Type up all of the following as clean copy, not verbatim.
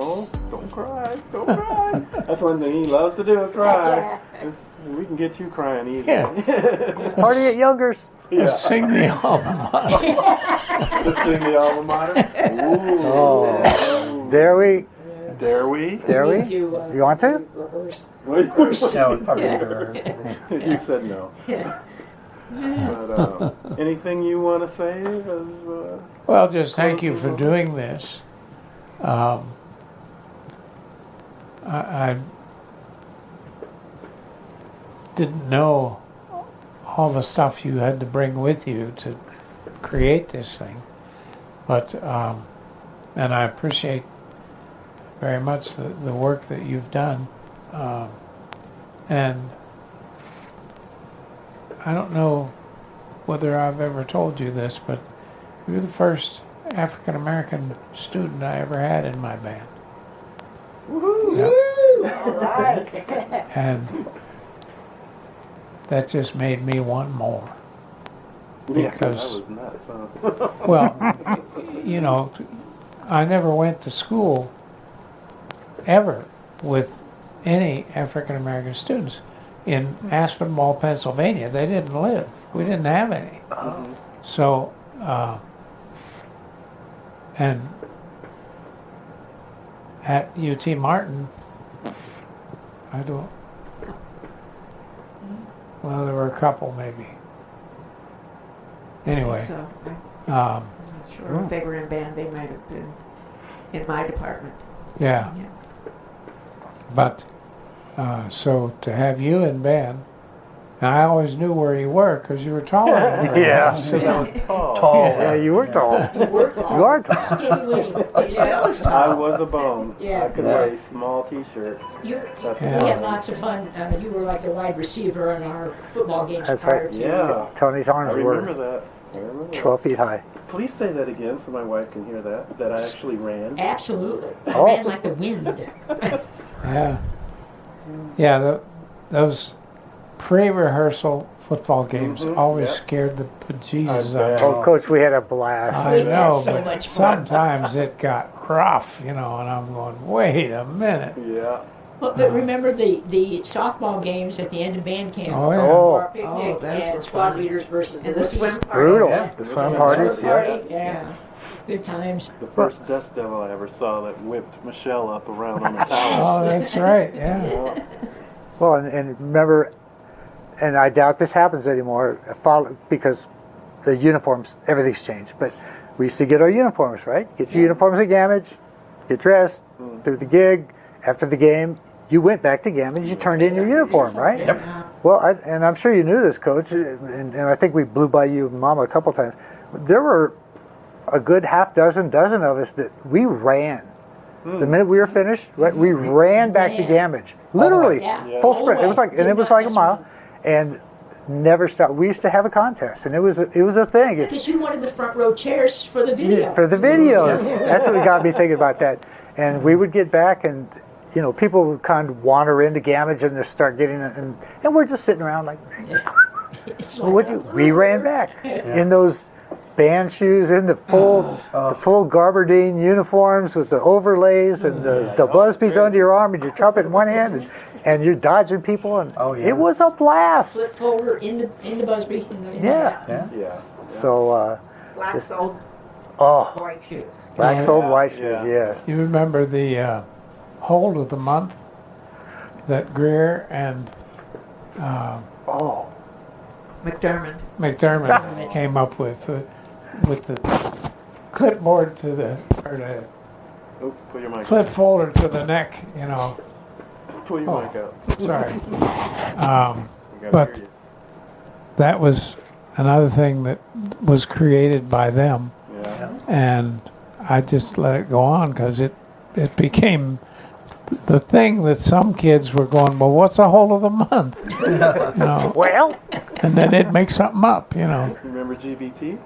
Oh, don't cry. Don't cry. That's one thing he loves to do, is cry. We can get you crying easy. Yeah. Party at Youngers. Yeah. Sing the alma mater. Just sing the alma mater. Ooh. Oh, dare we? Dare we? Dare we? You want to? Rehearse. That would probably be You said no. But anything you want to say? Well, just thank you for doing this. I didn't know all the stuff you had to bring with you to create this thing, but and I appreciate very much the work that you've done, and I don't know whether I've ever told you this, but you're the first African American student I ever had in my band. Woohoo! Yep. All right. And that just made me want more. Because, that was nuts, huh? well, you know, I never went to school ever with any African American students. In Aspinwall, Pennsylvania, they didn't live. We didn't have any. So, and at UT Martin, well, there were a couple maybe. Anyway. So, I'm Um, not sure if they were in band. They might have been in my department. yeah. But, so to have you in band, and I always knew where you were because you were taller than me. Yeah. So that was tall. Tall. Yeah, you were tall. You are tall. Skinny Winnie. I was a bum. Yeah. I could wear a small T-shirt. You, That's we Yeah. had lots of fun. You were like the wide receiver in our football games That's prior right. to. Yeah. Tony's I arms remember were that. I remember that. 12 feet high. Please say that again so my wife can hear that I actually ran. Absolutely. I Oh. ran like the wind. Yeah. Yeah, those pre-rehearsal football games always yeah. scared the bejesus I out of bet. me. Oh, Coach, we had a blast. I We had know, so but much fun. sometimes it got rough, you know, and I'm going, wait a minute. Yeah. But remember the softball games at the end of band camp? Oh, yeah. Oh. Our picnic and squad leaders versus And the rookies. swim party. Brutal. Yeah. The swim parties. Swim Yeah. party, yeah. Good times. The first Dust Devil I ever saw that whipped Michelle up around on the Oh, towel. that's right, yeah. Yeah. Well, and remember, and I doubt this happens anymore, because the uniforms, everything's changed. But we used to get our uniforms, right? Get your uniforms at Gamage, get dressed, do the gig. After the game, you went back to Gamage, you turned in your uniform, right? Yep. Well, and I'm sure you knew this, Coach, and I think we blew by you and Mama a couple times. There were a good half dozen of us that we ran. The minute we were finished, right, we ran back to Gamage. Literally, Yeah. full All the sprint. It way. was like, and Did it was not like a miss mile, one. and never stopped. We used to have a contest, and it was a thing. Because you wanted the front row chairs for the video. For the videos, that's what got me thinking about that. And we would get back, and people would kind of wander into Gamage and just start getting it, and we're just sitting around like, It's well, like, we ran back in those band shoes, in the full gabardine uniforms with the overlays and the buzzbees under your arm and your trumpet in one hand, and you're dodging people, and it was a blast. flip folder in the Busby. Yeah. Yeah. So, Black sold oh, white shoes. black sold white shoes, Yeah. yes. You remember the hold of the month that Greer and Oh, McDermott came up with the clipboard to the, or the Oh, pull your mic. clip folder to the neck, you know. Pull your mic out. Sorry. We gotta But- hear you. That was another thing that was created by them, Yeah. and I just let it go on because it became the thing that some kids were going, well, what's the whole of the month? You know, well, and then they'd make something up, you know. Remember GBT?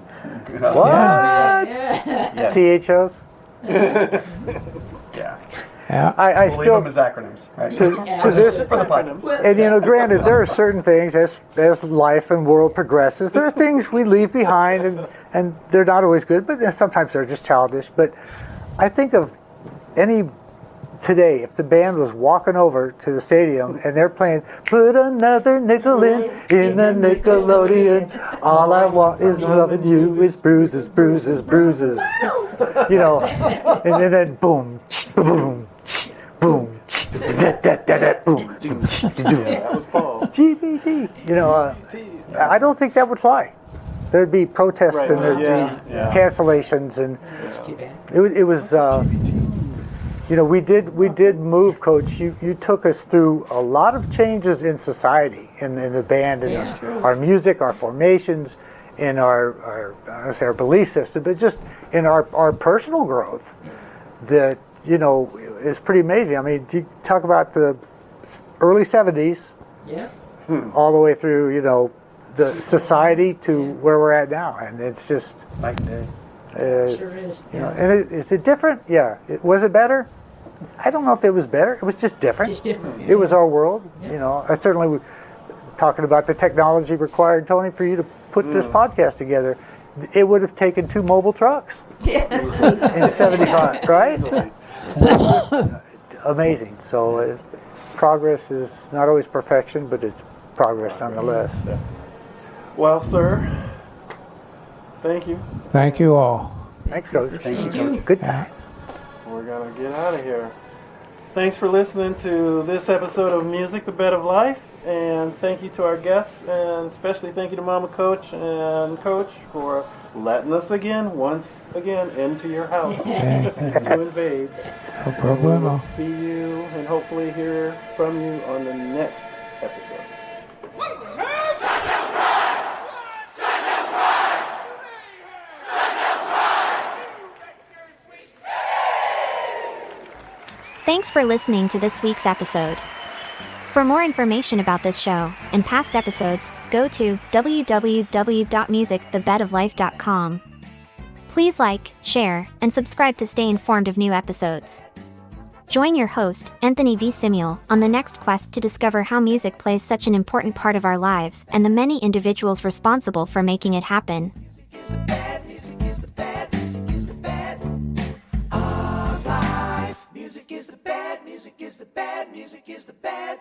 what? Yes. THOs? Yeah. Yeah. I We'll leave still, them as acronyms, right? to this, For the platinums. and granted, there are certain things as life and world progresses, there are things we leave behind, and they're not always good, but sometimes they're just childish. But I think of any today, if the band was walking over to the stadium and they're playing "Put Another Nickel in the Nickelodeon," all I want is loving you is bruises, bruises, bruises. You know, and then boom, boom, boom, boom, That was Paul. GBD. You know, I don't think that would fly. There'd be protests Right, and there'd yeah, be yeah. cancellations, and It's too bad. it was. You know, we did move, Coach. You took us through a lot of changes in society, in the band, and Yeah, true. our music, our formations, in our I don't say our belief system, but just in our personal growth. That, you know, is pretty amazing. I mean, you talk about the early '70s Yeah. all the way through, you know, the society to where we're at now, and it's just. Back then. Sure is. You know, and is it different? Yeah. Was it better? I don't know if it was better. It was just different. Just different. It was our world. Yeah. You know, I certainly talking about the technology required, Tony, for you to put this podcast together. It would have taken 2 mobile trucks in '75, right? Amazing. So progress is not always perfection, but it's progress nonetheless. Well, sir, thank you. Thank you all. Thanks, Coach. Thank you. Good time. We're going to get out of here. Thanks for listening to this episode of Music, the Bed of Life. And thank you to our guests, and especially thank you to Mama Coach and Coach for letting us once again, into your house to invade. No We will problemo. see you and hopefully hear from you on the next episode. Thanks for listening to this week's episode. For more information about this show and past episodes, go to www.musicthebedoflife.com. Please like, share, and subscribe to stay informed of new episodes. Join your host, Anthony V. Simuel, on the next quest to discover how music plays such an important part of our lives and the many individuals responsible for making it happen. Music is the bad, music is the bad. Our life. Music is the bad, music is the bad, music is the bad.